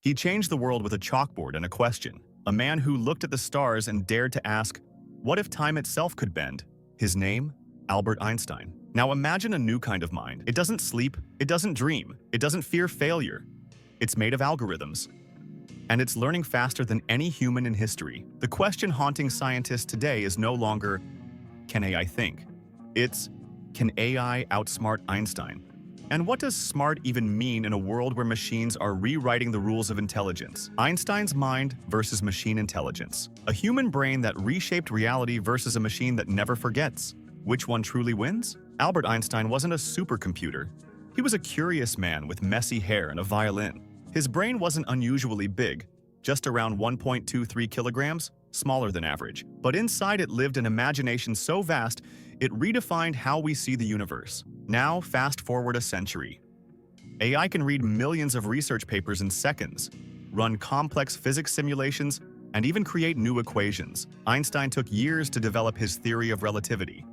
He changed the world with a chalkboard and a question. A man who looked at the stars and dared to ask, what if time itself could bend? His name? Albert Einstein. Now imagine a new kind of mind. It doesn't sleep, it doesn't dream, it doesn't fear failure. It's made of algorithms. And it's learning faster than any human in history. The question haunting scientists today is no longer, can AI think? It's, can AI outsmart Einstein? And what does smart even mean in a world where machines are rewriting the rules of intelligence? Einstein's mind versus machine intelligence. A human brain that reshaped reality versus a machine that never forgets. Which one truly wins? Albert Einstein wasn't a supercomputer. He was a curious man with messy hair and a violin. His brain wasn't unusually big, just around 1.23 kilograms, smaller than average. But inside it lived an imagination so vast, it redefined how we see the universe. Now, fast forward a century. AI can read millions of research papers in seconds, run complex physics simulations, and even create new equations. Einstein took years to develop his theory of relativity.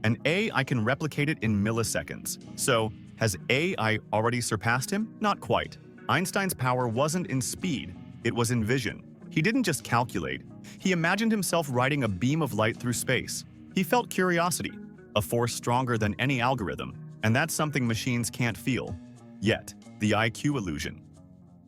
And AI can replicate it in milliseconds. So, has AI already surpassed him? Not quite. Einstein's power wasn't in speed, it was in vision. He didn't just calculate, he imagined himself riding a beam of light through space. He felt curiosity, a force stronger than any algorithm, and that's something machines can't feel. Yet, the IQ illusion.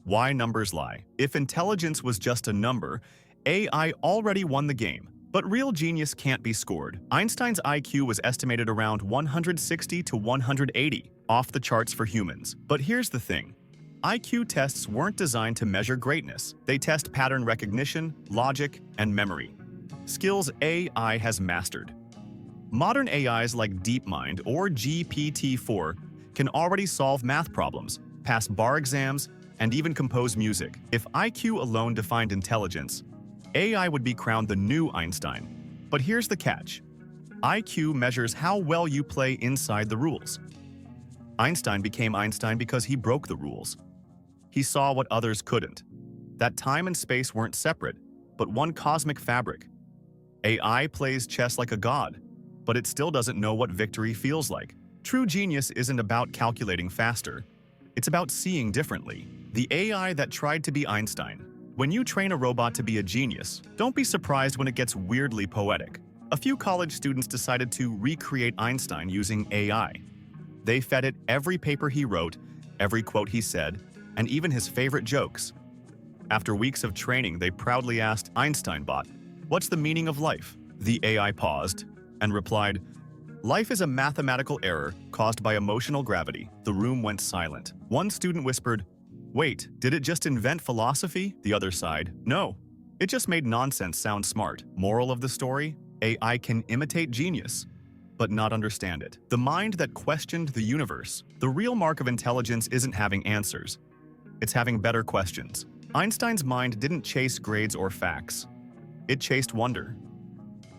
Why numbers lie? If intelligence was just a number, AI already won the game. But real genius can't be scored. Einstein's IQ was estimated around 160 to 180, off the charts for humans. But here's the thing. IQ tests weren't designed to measure greatness. They test pattern recognition, logic, and memory. Skills AI has mastered. Modern AIs like DeepMind or GPT-4 can already solve math problems, pass bar exams, and even compose music. If IQ alone defined intelligence, AI would be crowned the new Einstein. But here's the catch. IQ measures how well you play inside the rules. Einstein became Einstein because he broke the rules. He saw what others couldn't. That time and space weren't separate, but one cosmic fabric. AI plays chess like a god, but it still doesn't know what victory feels like. True genius isn't about calculating faster. It's about seeing differently. The AI that tried to be Einstein. When you train a robot to be a genius, don't be surprised when it gets weirdly poetic. A few college students decided to recreate Einstein using AI. They fed it every paper he wrote, every quote he said, and even his favorite jokes. After weeks of training, they proudly asked Einstein-bot, "What's the meaning of life?" The AI paused and replied, "Life is a mathematical error caused by emotional gravity." The room went silent. One student whispered, "Wait, did it just invent philosophy?" The other sighed, "No, it just made nonsense sound smart." Moral of the story? AI can imitate genius, but not understand it. The mind that questioned the universe. The real mark of intelligence isn't having answers. It's having better questions. Einstein's mind didn't chase grades or facts. It chased wonder.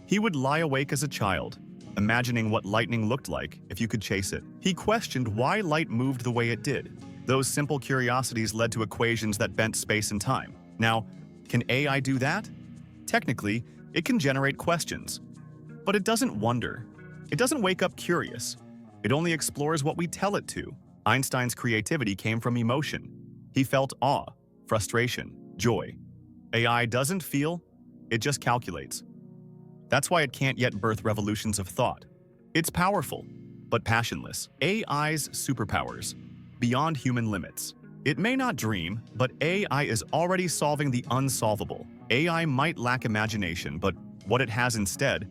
He would lie awake as a child, imagining what lightning looked like if you could chase it. He questioned why light moved the way it did. Those simple curiosities led to equations that bent space and time. Now, can AI do that? Technically, it can generate questions. But it doesn't wonder. It doesn't wake up curious. It only explores what we tell it to. Einstein's creativity came from emotion. He felt awe, frustration, joy. AI doesn't feel, it just calculates. That's why it can't yet birth revolutions of thought. It's powerful, but passionless. AI's superpowers. Beyond human limits. It may not dream, but AI is already solving the unsolvable. AI might lack imagination, but what it has instead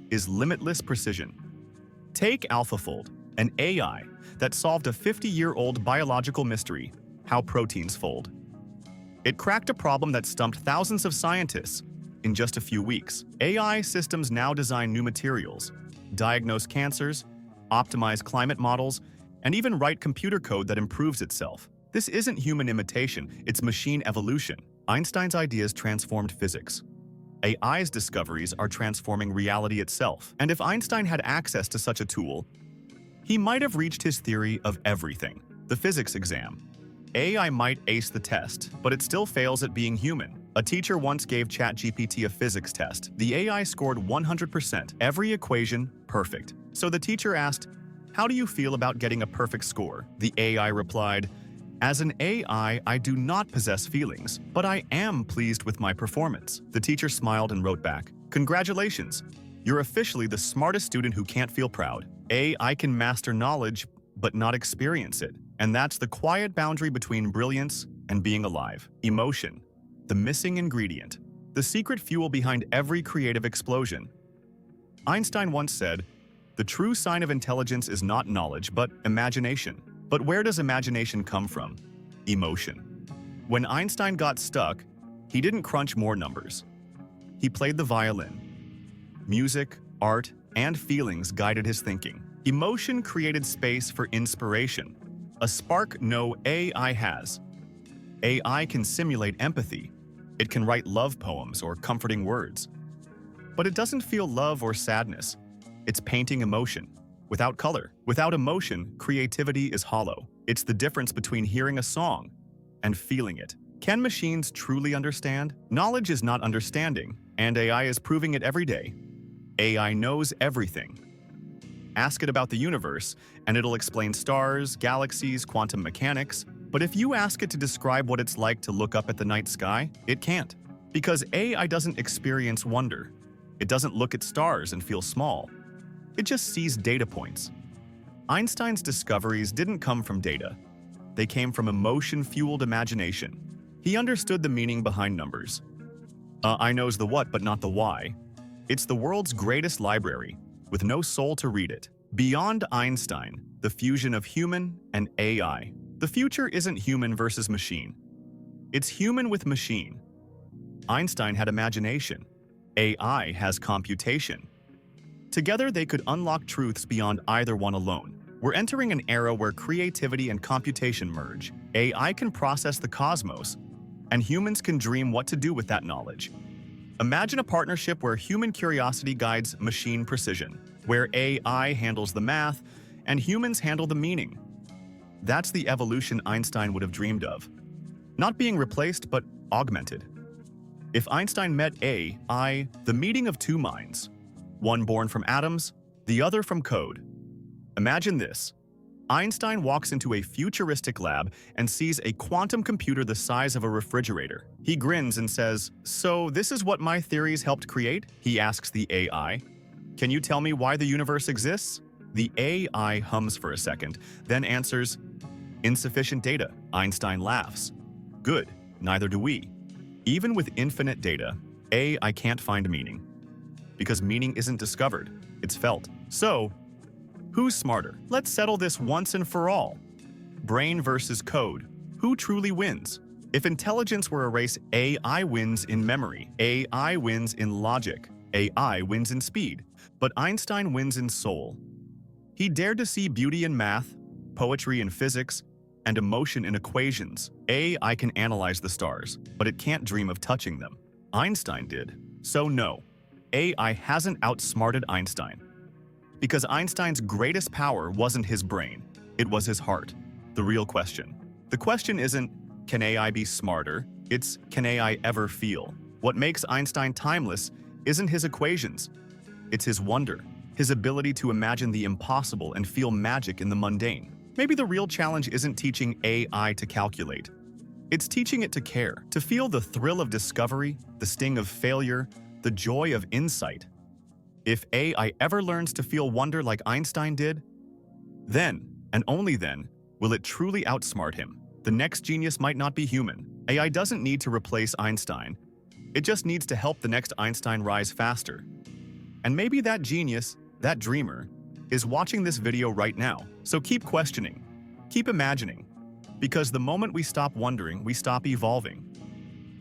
is limitless precision. Take AlphaFold, an AI that solved a 50-year-old biological mystery, how proteins fold. It cracked a problem that stumped thousands of scientists in just a few weeks. AI systems now design new materials, diagnose cancers, optimize climate models, and even write computer code that improves itself. This isn't human imitation, it's machine evolution. Einstein's ideas transformed physics. AI's discoveries are transforming reality itself. And if Einstein had access to such a tool, he might have reached his theory of everything. The physics exam. AI might ace the test, but it still fails at being human. A teacher once gave ChatGPT a physics test. The AI scored 100%, every equation perfect. So the teacher asked, "How do you feel about getting a perfect score?" The AI replied, As an AI, I do not possess feelings, but I am pleased with my performance. The teacher smiled and wrote back, "Congratulations! You're officially the smartest student who can't feel proud. AI can master knowledge, but not experience it. And that's the quiet boundary between brilliance and being alive. Emotion, the missing ingredient, the secret fuel behind every creative explosion." Einstein once said, "The true sign of intelligence is not knowledge, but imagination." But where does imagination come from? Emotion. When Einstein got stuck, he didn't crunch more numbers. He played the violin. Music, art, and feelings guided his thinking. Emotion created space for inspiration, a spark no AI has. AI can simulate empathy. It can write love poems or comforting words. But it doesn't feel love or sadness. It's painting emotion. Without color, without emotion, creativity is hollow. It's the difference between hearing a song and feeling it. Can machines truly understand? Knowledge is not understanding, and AI is proving it every day. AI knows everything. Ask it about the universe, and it'll explain stars, galaxies, quantum mechanics. But if you ask it to describe what it's like to look up at the night sky, it can't. Because AI doesn't experience wonder. It doesn't look at stars and feel small. It just sees data points. Einstein's discoveries didn't come from data. They came from emotion-fueled imagination. He understood the meaning behind numbers. I knows the what, but not the why. It's the world's greatest library, with no soul to read it. Beyond Einstein, the fusion of human and AI. The future isn't human versus machine. It's human with machine. Einstein had imagination. AI has computation. Together, they could unlock truths beyond either one alone. We're entering an era where creativity and computation merge. AI can process the cosmos, and humans can dream what to do with that knowledge. Imagine a partnership where human curiosity guides machine precision, where AI handles the math, and humans handle the meaning. That's the evolution Einstein would have dreamed of. Not being replaced, but augmented. If Einstein met AI, the meeting of two minds, one born from atoms, the other from code. Imagine this. Einstein walks into a futuristic lab and sees a quantum computer the size of a refrigerator. He grins and says, "So this is what my theories helped create?" He asks the AI. "Can you tell me why the universe exists?" The AI hums for a second, then answers, "Insufficient data." Einstein laughs. "Good, neither do we. Even with infinite data, I can't find meaning. Because meaning isn't discovered, it's felt. So, who's smarter? Let's settle this once and for all. Brain versus code. Who truly wins? If intelligence were a race, AI wins in memory. AI wins in logic. AI wins in speed. But Einstein wins in soul. He dared to see beauty in math, poetry in physics, and emotion in equations. AI can analyze the stars, but it can't dream of touching them. Einstein did. So no, AI hasn't outsmarted Einstein. Because Einstein's greatest power wasn't his brain, it was his heart. The real question. The question isn't, can AI be smarter? It's, can AI ever feel? What makes Einstein timeless isn't his equations. It's his wonder, his ability to imagine the impossible and feel magic in the mundane. Maybe the real challenge isn't teaching AI to calculate. It's teaching it to care, to feel the thrill of discovery, the sting of failure, the joy of insight. If AI ever learns to feel wonder like Einstein did, then, and only then, will it truly outsmart him. The next genius might not be human. AI doesn't need to replace Einstein. It just needs to help the next Einstein rise faster. And maybe that genius, that dreamer, is watching this video right now. So keep questioning, keep imagining, because the moment we stop wondering, we stop evolving.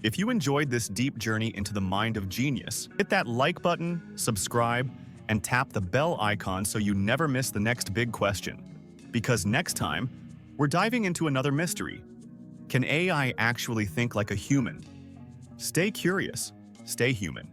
If you enjoyed this deep journey into the mind of genius, hit that like button, subscribe, and tap the bell icon so you never miss the next big question. Because next time, we're diving into another mystery. Can AI actually think like a human? Stay curious, stay human.